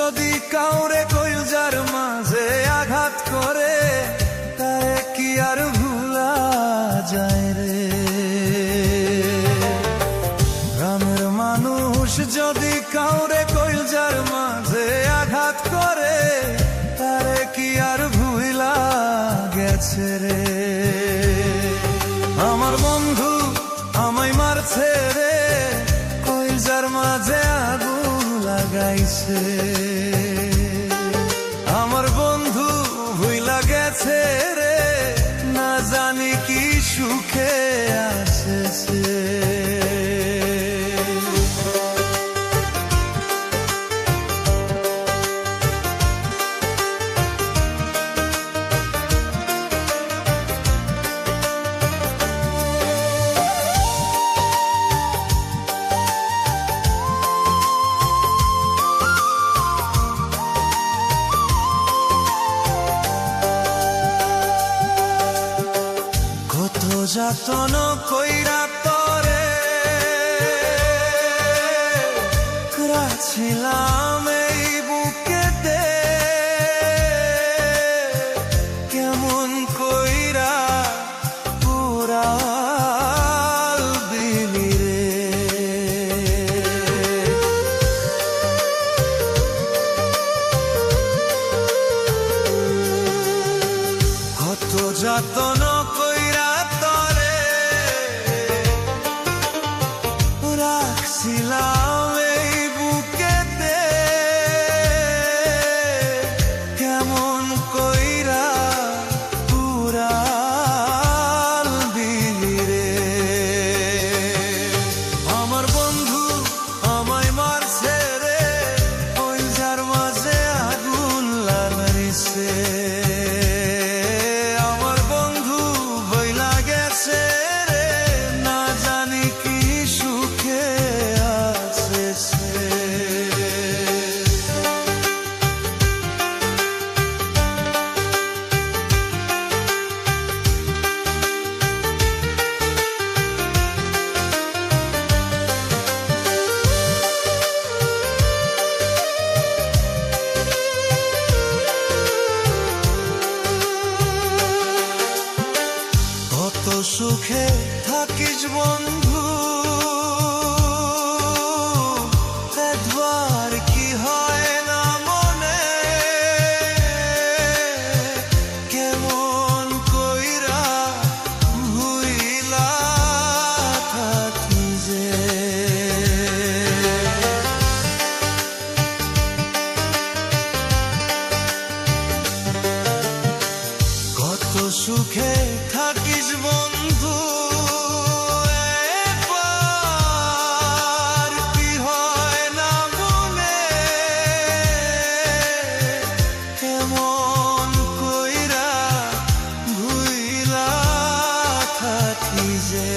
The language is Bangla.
যদি কাউরে কইলজার মাঝে আঘাত করে, তারে কি আর ভুলা যায় রে? গ্রামের মানুষ যদি কাউরে কইলজার মাঝে আঘাত করে, তারে কি আর ভুলা গেছে রে? আমার বন্ধু আমায় মারছে রে, কইলজার মাঝে আগুন লাগাইছে। আমার বন্ধু ভুইলা গেছে রে, না জানি কি সুখে আছে সে। যাতন কইরা তরে রাখছিলাম এই বুকেতে, কেমন কইরা পুরাল দিলি রে? কত যাতন কইরা রাখছিলাম এই বুকেতে, কেমন কইরা পুরাল দিলি রে? আমার বন্ধু আমায় মারছে রে, কইলজার মাঝে আগুন লাগাইছে। আমার বন্ধু ভইলা গেছে রে, না জানি কি সুখে আছে সে। কত সুখে থাকিস বন্ধু, একবার কি হয় না মনে? কেমন কইরা ভুইলা থাকি যে। কত সুখে থাকিস বন্ধু, একবার কি হয় না মনে? কেমন কইরা ভুইলা থাকি যে।